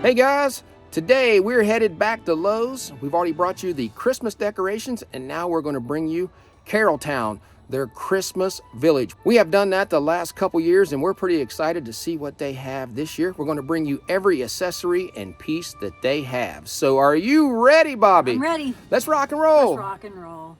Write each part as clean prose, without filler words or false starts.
Hey guys, today we're headed back to Lowe's. We've already brought you the Christmas decorations, and now we're going to bring you Carole Towne, their Christmas village. We have done that the last couple years, and we're pretty excited to see what they have this year. We're going to bring you every accessory and piece that they have. So are you ready, Bobby? I'm ready. Let's rock and roll. Let's rock and roll.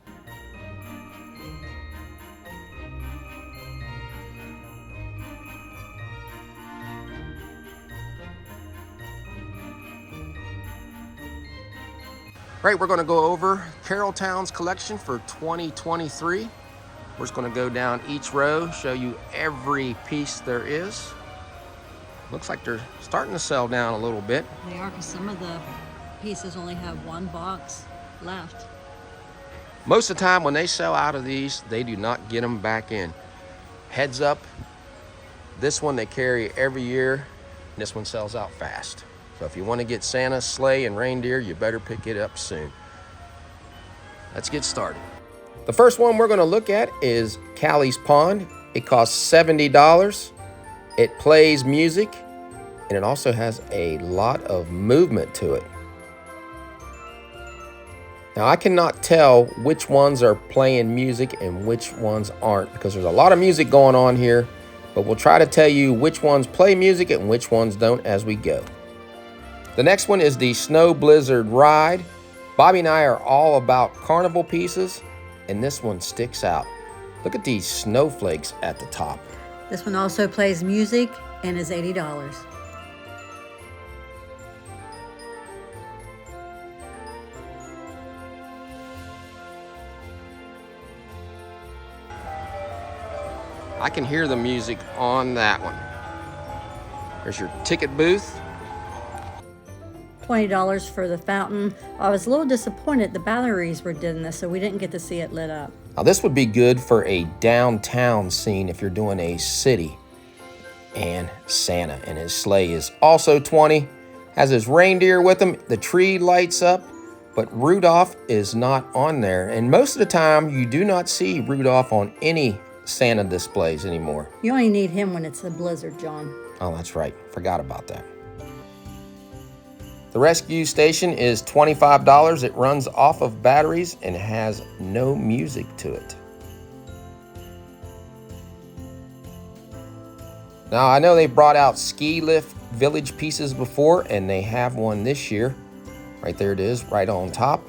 Right, we're going to go over Carole Towne's collection for 2023. We're just going to go down each row, show you every piece there is. Looks like they're starting to sell down a little bit. They are, because some of the pieces only have one box left. Most of the time when they sell out of these, they do not get them back in. Heads up, this one they carry every year, and this one sells out fast. So if you want to get Santa, sleigh, and reindeer, you better pick it up soon. Let's get started. The first one we're going to look at is Callie's Pond. It costs $70. It plays music, and it also has a lot of movement to it. Now I cannot tell which ones are playing music and which ones aren't, because there's a lot of music going on here, but we'll try to tell you which ones play music and which ones don't as we go. The next one is the Snow Blizzard Ride. Bobby and I are all about carnival pieces, and this one sticks out. Look at these snowflakes at the top. This one also plays music and is $80. I can hear the music on that one. There's your ticket booth. $20 for the fountain. I was a little disappointed the batteries were dead in this, so we didn't get to see it lit up. Now this would be good for a downtown scene if you're doing a city. And Santa and his sleigh is also $20. Has his reindeer with him. The tree lights up, but Rudolph is not on there. And most of the time you do not see Rudolph on any Santa displays anymore. You only need him when it's a blizzard, John. Oh, that's right. Forgot about that. The rescue station is $25. It runs off of batteries and has no music to it. Now, I know they brought out ski lift village pieces before, and they have one this year. Right there it is, right on top.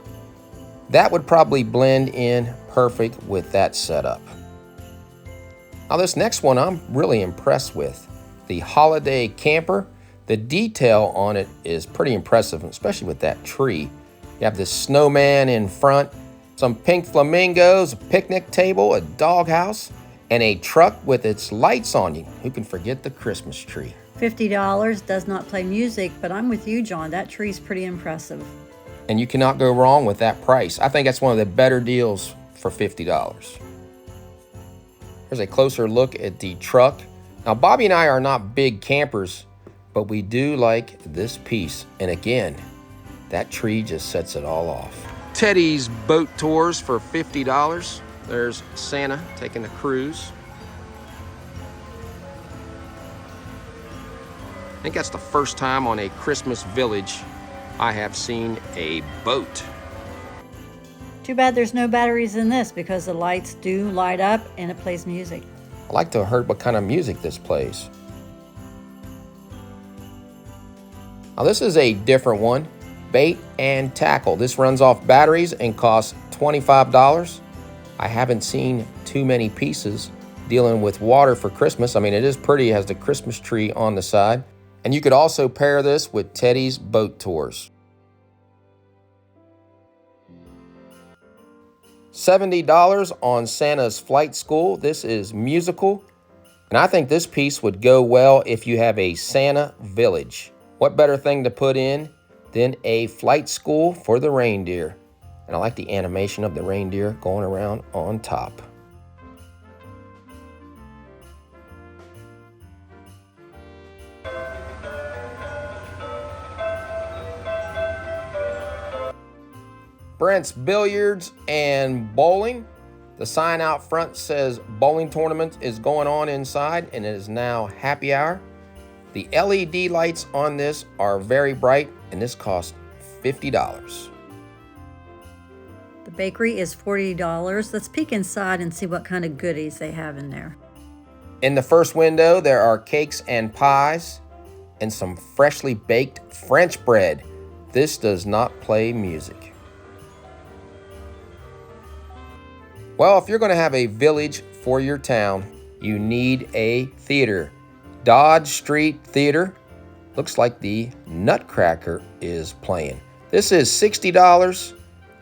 That would probably blend in perfect with that setup. Now, this next one I'm really impressed with. The Holiday Camper. The detail on it is pretty impressive, especially with that tree. You have this snowman in front, some pink flamingos, a picnic table, a doghouse, and a truck with its lights on you. Who can forget the Christmas tree? $50 does not play music, but I'm with you, John. That tree's pretty impressive. And you cannot go wrong with that price. I think that's one of the better deals for $50. Here's a closer look at the truck. Now, Bobby and I are not big campers, but we do like this piece. And again, that tree just sets it all off. Teddy's Boat Tours for $50. There's Santa taking the cruise. I think that's the first time on a Christmas village I have seen a boat. Too bad there's no batteries in this, because the lights do light up and it plays music. I'd like to have heard what kind of music this plays. Now this is a different one, bait and tackle. This runs off batteries and costs $25. I haven't seen too many pieces dealing with water for Christmas. I mean, it is pretty, it has the Christmas tree on the side. And you could also pair this with Teddy's Boat Tours. $70 on Santa's Flight School. This is musical. And I think this piece would go well if you have a Santa village. What better thing to put in than a flight school for the reindeer? And I like the animation of the reindeer going around on top. Brent's Billiards and Bowling. The sign out front says bowling tournament is going on inside, and it is now happy hour. The LED lights on this are very bright, and this costs $50. The bakery is $40. Let's peek inside and see what kind of goodies they have in there. In the first window, there are cakes and pies and some freshly baked French bread. This does not play music. Well, if you're going to have a village for your town, you need a theater. Dodge Street Theater. Looks like the Nutcracker is playing. This is $60.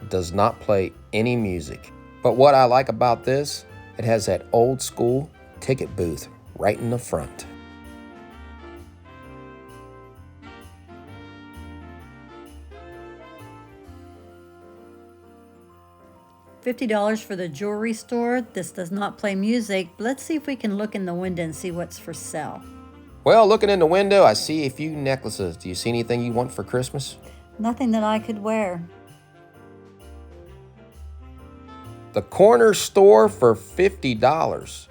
Does not play any music. But what I like about this, it has that old school ticket booth right in the front. $50 for the jewelry store. This does not play music. Let's see if we can look in the window and see what's for sale. Well, looking in the window, I see a few necklaces. Do you see anything you want for Christmas? Nothing that I could wear. The corner store for $50.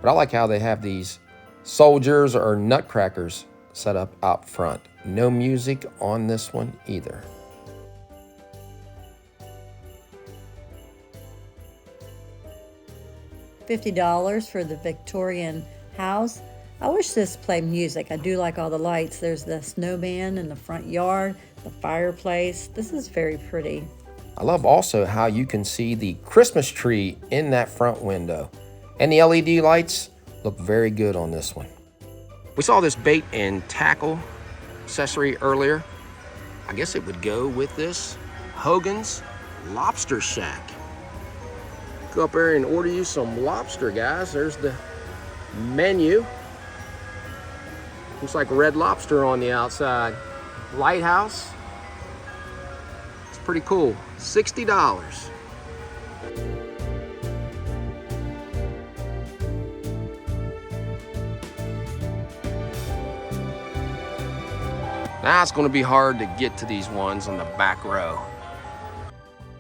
But I like how they have these soldiers or nutcrackers set up out front. No music on this one either. $50 for the Victorian House. I wish this played music. I do like all the lights. There's the snowman in the front yard, the fireplace. This is very pretty. I love also how you can see the Christmas tree in that front window. And the LED lights look very good on this one. We saw this bait and tackle accessory earlier. I guess it would go with this Hogan's Lobster Shack. Go up there and order you some lobster, guys. There's the menu. Looks like Red Lobster on the outside. Lighthouse. It's pretty cool. $60. Now it's going to be hard to get to these ones on the back row.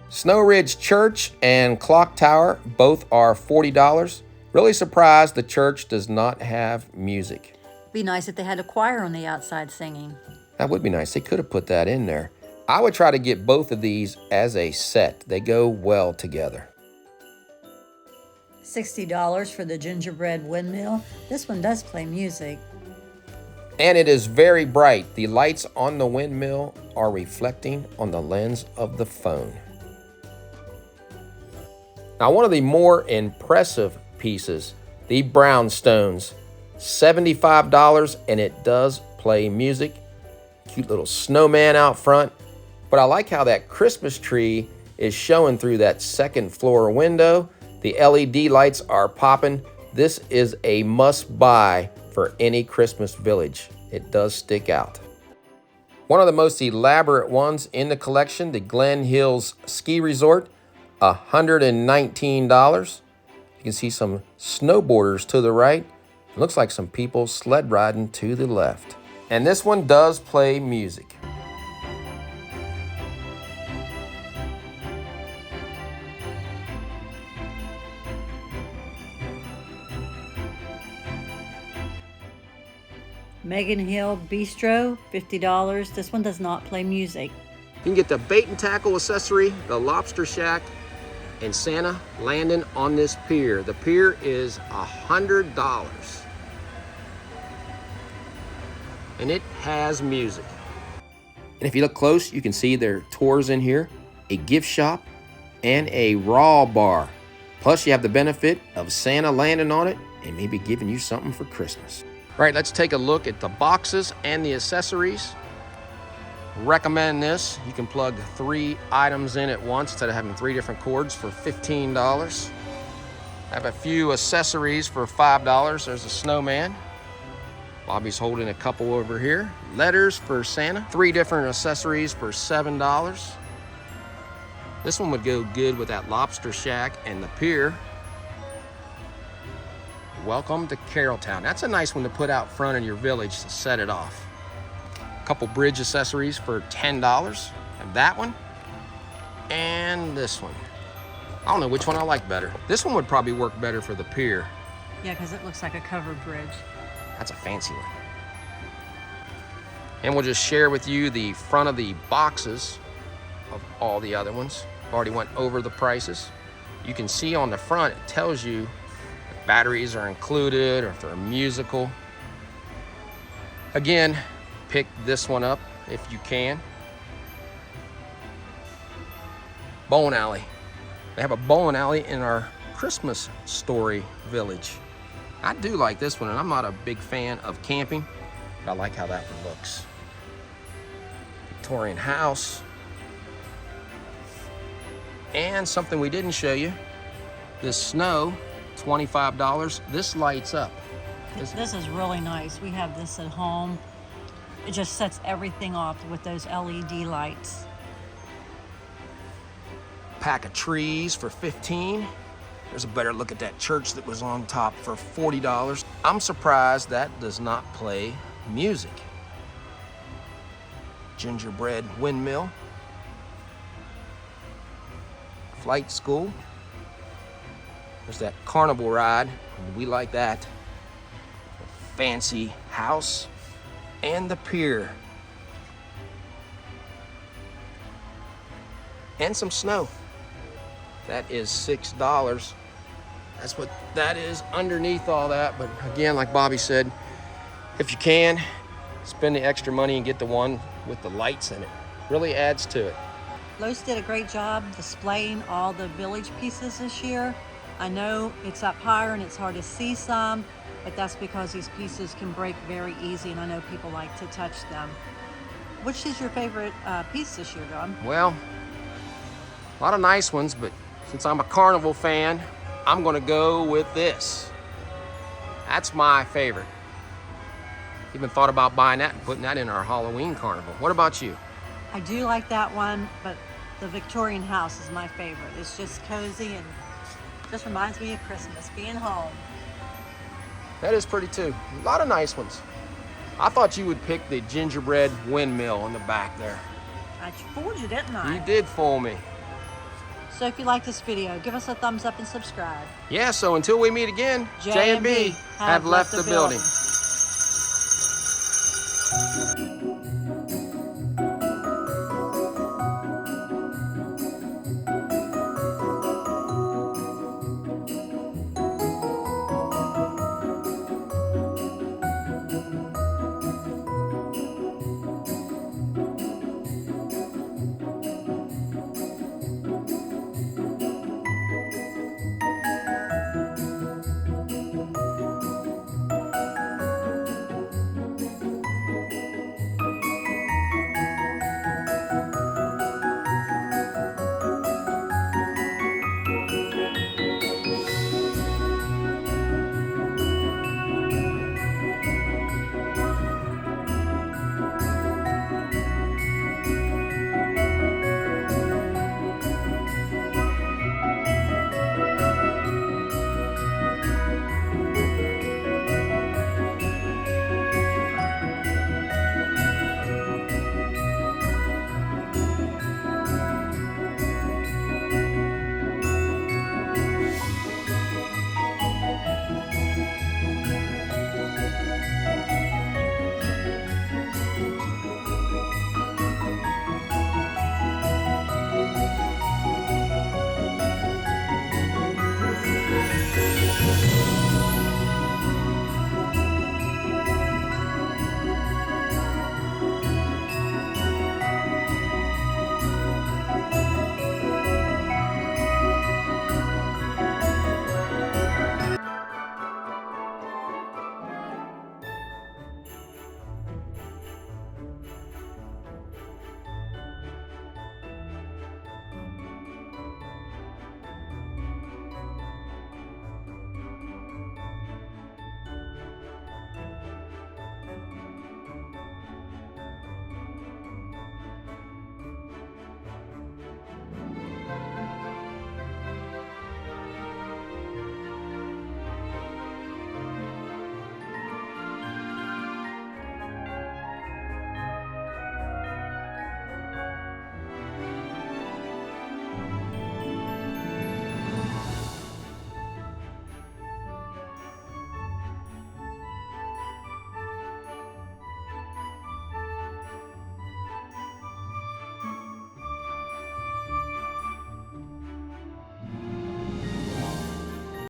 Snow Ridge Church and Clock Tower both are $40. Really surprised the church does not have music. Be nice if they had a choir on the outside singing. That would be nice. They could have put that in there. I would try to get both of these as a set. They go well together. $60 for the gingerbread windmill. This one does play music. And it is very bright. The lights on the windmill are reflecting on the lens of the phone. Now, one of the more impressive pieces, the Brownstones, $75, and it does play music. Cute little snowman out front. But I like how that Christmas tree is showing through that second floor window. The LED lights are popping. This is a must buy for any Christmas village. It does stick out. One of the most elaborate ones in the collection, the Glen Hills Ski Resort, $119. You can see some snowboarders to the right. It looks like some people sled riding to the left. And this one does play music. Megan Hill Bistro, $50. This one does not play music. You can get the bait and tackle accessory, the Lobster Shack, and Santa landing on this pier. The pier is $100. And it has music. And if you look close, you can see there are tours in here, a gift shop, and a raw bar. Plus you have the benefit of Santa landing on it and maybe giving you something for Christmas. All right, let's take a look at the boxes and the accessories. Recommend this. You can plug 3 items in at once instead of having 3 different cords for $15. I have a few accessories for $5. There's a snowman. Bobby's holding a couple over here. Letters for Santa. 3 different accessories for $7. This one would go good with that Lobster Shack and the pier. Welcome to Carole Towne. That's a nice one to put out front in your village to set it off. A couple bridge accessories for $10. And that one. And this one. I don't know which one I like better. This one would probably work better for the pier. Yeah, because it looks like a covered bridge. That's a fancy one. And we'll just share with you the front of the boxes of all the other ones. Already went over the prices. You can see on the front, it tells you if batteries are included or if they're musical. Again, pick this one up if you can. Bowling alley. They have a bowling alley in our Christmas Story Village. I do like this one, and I'm not a big fan of camping, but I like how that one looks. Victorian House. And something we didn't show you, this snow, $25. This lights up. This is really nice. We have this at home. It just sets everything off with those LED lights. Pack of trees for $15. There's a better look at that church that was on top for $40. I'm surprised that does not play music. Gingerbread windmill. Flight school. There's that carnival ride. We like that. Fancy house. And the pier. And some snow. That is $6. That's what that is underneath all that. But again, like Bobby said, if you can, spend the extra money and get the one with the lights in it. Really adds to it. Lowe's did a great job displaying all the village pieces this year. I know it's up higher and it's hard to see some, but that's because these pieces can break very easy, and I know people like to touch them. Which is your favorite piece this year, John? Well, a lot of nice ones, but since I'm a carnival fan, I'm gonna go with this. That's my favorite. Even thought about buying that and putting that in our Halloween carnival. What about you? I do like that one, but the Victorian House is my favorite. It's just cozy and just reminds me of Christmas, being home. That is pretty too. A lot of nice ones. I thought you would pick the gingerbread windmill in the back there. I fooled you, didn't I? You did fool me. So if you like this video, give us a thumbs up and subscribe. Yeah, so until we meet again, J&B have left the building.